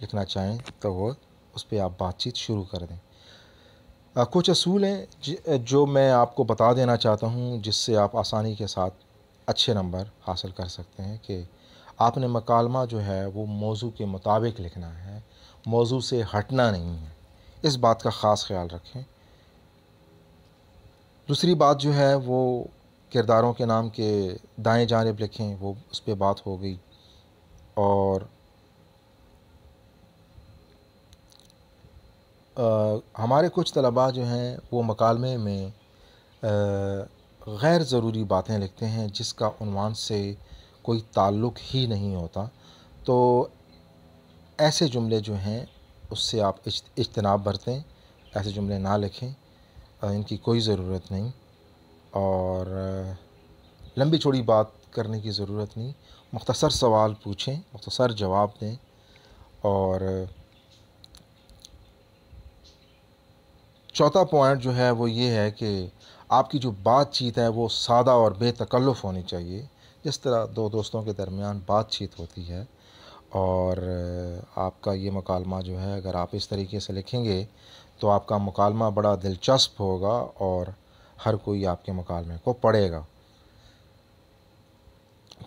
لکھنا چاہیں تو وہ اس پہ آپ بات چیت شروع کر دیں۔ کچھ اصول ہیں جو میں آپ کو بتا دینا چاہتا ہوں، جس سے آپ آسانی کے ساتھ اچھے نمبر حاصل کر سکتے ہیں، کہ آپ نے مکالمہ جو ہے وہ موضوع کے مطابق لکھنا ہے، موضوع سے ہٹنا نہیں ہے، اس بات کا خاص خیال رکھیں۔ دوسری بات جو ہے وہ کرداروں کے نام کے دائیں جانب لکھیں، وہ اس پہ بات ہو گئی۔ اور ہمارے کچھ طلباء جو ہیں وہ مکالمے میں غیر ضروری باتیں لکھتے ہیں جس کا عنوان سے کوئی تعلق ہی نہیں ہوتا، تو ایسے جملے جو ہیں اس سے آپ اجتناب برتیں، ایسے جملے نہ لکھیں، ان کی کوئی ضرورت نہیں، اور لمبی چوڑی بات کرنے کی ضرورت نہیں، مختصر سوال پوچھیں، مختصر جواب دیں۔ اور چوتھا پوائنٹ جو ہے وہ یہ ہے کہ آپ کی جو بات چیت ہے وہ سادہ اور بے تکلف ہونی چاہیے، جس طرح دو دوستوں کے درمیان بات چیت ہوتی ہے۔ اور آپ کا یہ مکالمہ جو ہے اگر آپ اس طریقے سے لکھیں گے تو آپ کا مکالمہ بڑا دلچسپ ہوگا اور ہر کوئی آپ کے مکالمے کو پڑھے گا۔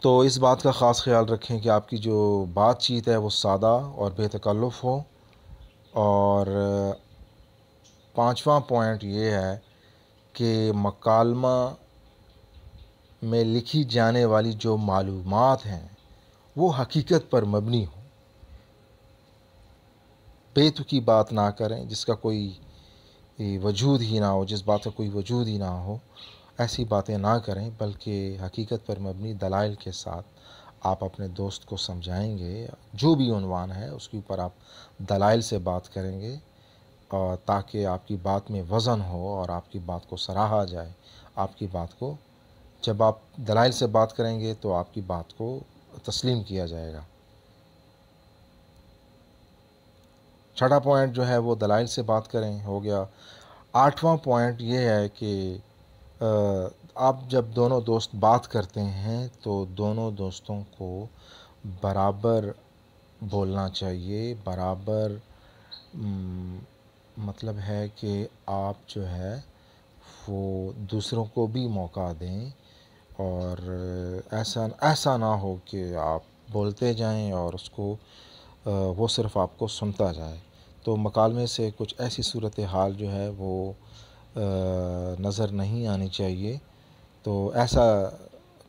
تو اس بات کا خاص خیال رکھیں کہ آپ کی جو بات چیت ہے وہ سادہ اور بے تکلف ہو۔ اور پانچواں پوائنٹ یہ ہے کہ مکالمہ میں لکھی جانے والی جو معلومات ہیں وہ حقیقت پر مبنی ہو، بے تکی بات نہ کریں جس کا کوئی وجود ہی نہ ہو، جس بات کا کوئی وجود ہی نہ ہو، ایسی باتیں نہ کریں، بلکہ حقیقت پر مبنی دلائل کے ساتھ آپ اپنے دوست کو سمجھائیں گے۔ جو بھی عنوان ہے اس کے اوپر آپ دلائل سے بات کریں گے، اور تاکہ آپ کی بات میں وزن ہو اور آپ کی بات کو سراہا جائے۔ آپ کی بات کو جب آپ دلائل سے بات کریں گے تو آپ کی بات کو تسلیم کیا جائے گا۔ چھٹا پوائنٹ جو ہے وہ دلائل سے بات کریں ہو گیا۔ آٹھواں پوائنٹ یہ ہے کہ آپ جب دونوں دوست بات کرتے ہیں تو دونوں دوستوں کو برابر بولنا چاہیے، برابر مطلب ہے کہ آپ جو ہے وہ دوسروں کو بھی موقع دیں، اور ایسا نہ ہو کہ آپ بولتے جائیں اور اس کو وہ صرف آپ کو سنتا جائے۔ تو مکالمے سے کچھ ایسی صورتحال جو ہے وہ نظر نہیں آنی چاہیے۔ تو ایسا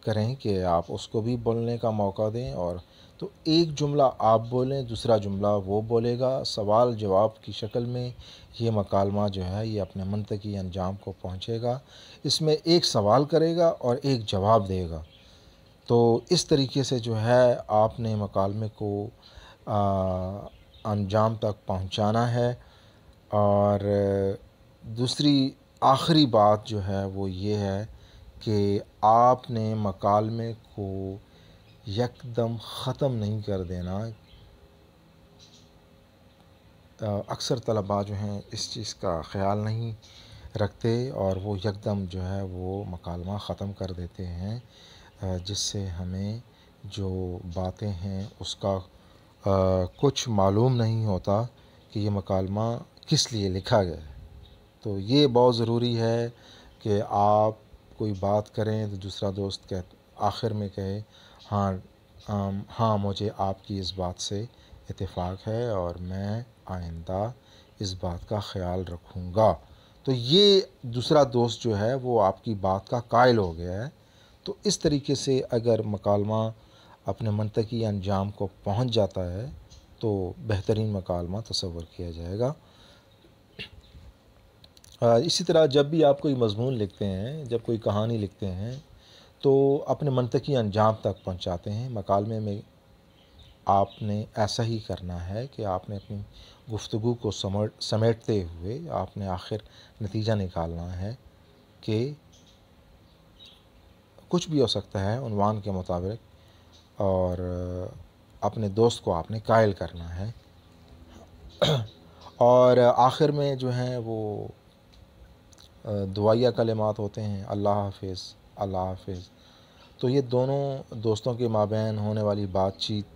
کریں کہ آپ اس کو بھی بولنے کا موقع دیں، اور تو ایک جملہ آپ بولیں، دوسرا جملہ وہ بولے گا، سوال جواب کی شکل میں یہ مکالمہ جو ہے یہ اپنے منطقی انجام کو پہنچے گا۔ اس میں ایک سوال کرے گا اور ایک جواب دے گا۔ تو اس طریقے سے جو ہے آپ نے مکالمے کو انجام تک پہنچانا ہے۔ اور دوسری آخری بات جو ہے وہ یہ ہے کہ آپ نے مکالمے کو یک دم ختم نہیں کر دینا۔ اکثر طلباء جو ہیں اس چیز کا خیال نہیں رکھتے اور وہ یک دم جو ہے وہ مکالمہ ختم کر دیتے ہیں، جس سے ہمیں جو باتیں ہیں اس کا کچھ معلوم نہیں ہوتا کہ یہ مکالمہ کس لیے لکھا گیا ہے۔ تو یہ بہت ضروری ہے کہ آپ کوئی بات کریں تو دوسرا دوست آخر میں کہے ہاں مجھے آپ کی اس بات سے اتفاق ہے اور میں آئندہ اس بات کا خیال رکھوں گا۔ تو یہ دوسرا دوست جو ہے وہ آپ کی بات کا قائل ہو گیا ہے۔ تو اس طریقے سے اگر مکالمہ اپنے منطقی انجام کو پہنچ جاتا ہے تو بہترین مکالمہ تصور کیا جائے گا۔ اسی طرح جب بھی آپ کوئی مضمون لکھتے ہیں، جب کوئی کہانی لکھتے ہیں تو اپنے منطقی انجام تک پہنچاتے ہیں۔ مکالمے میں آپ نے ایسا ہی کرنا ہے کہ آپ نے اپنی گفتگو کو سمیٹتے ہوئے آپ نے آخر نتیجہ نکالنا ہے کہ کچھ بھی ہو سکتا ہے عنوان کے مطابق، اور اپنے دوست کو آپ نے قائل کرنا ہے۔ اور آخر میں جو ہیں وہ دعائیہ کلمات ہوتے ہیں، اللہ حافظ، اللہ حافظ۔ تو یہ دونوں دوستوں کے مابین ہونے والی بات چیت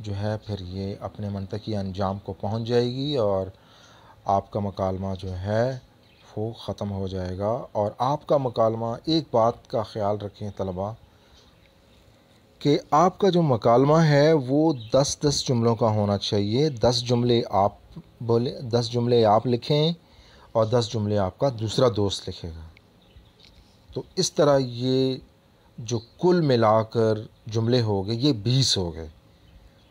جو ہے پھر یہ اپنے منطقی انجام کو پہنچ جائے گی اور آپ کا مکالمہ جو ہے وہ ختم ہو جائے گا۔ اور آپ کا مکالمہ، ایک بات کا خیال رکھیں طلباء، کہ آپ کا جو مکالمہ ہے وہ 10 جملوں کا ہونا چاہیے۔ 10 جملے آپ بولیں، 10 جملے آپ لکھیں اور 10 جملے آپ کا دوسرا دوست لکھے گا۔ تو اس طرح یہ جو کل ملا کر جملے ہو گئے یہ 20 ہو گئے۔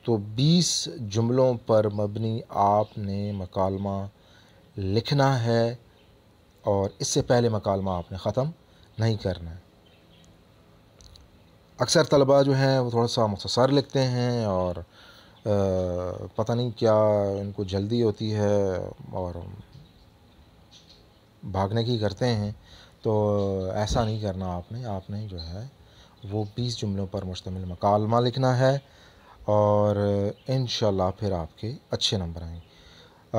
تو 20 جملوں پر مبنی آپ نے مکالمہ لکھنا ہے اور اس سے پہلے مکالمہ آپ نے ختم نہیں کرنا ہے۔ اکثر طلباء جو ہیں وہ تھوڑا سا مختصر لکھتے ہیں اور پتہ نہیں کیا ان کو جلدی ہوتی ہے اور بھاگنے کی کرتے ہیں، تو ایسا نہیں کرنا آپ نے جو ہے وہ 20 جملوں پر مشتمل مکالمہ لکھنا ہے اور انشاءاللہ پھر آپ کے اچھے نمبر آئیں گے۔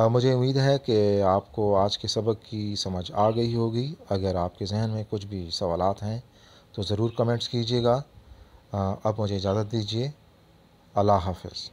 مجھے امید ہے کہ آپ کو آج کے سبق کی سمجھ آ گئی ہوگی۔ اگر آپ کے ذہن میں کچھ بھی سوالات ہیں تو ضرور کمنٹس کیجیے گا۔ اب مجھے اجازت دیجیے۔ اللہ حافظ۔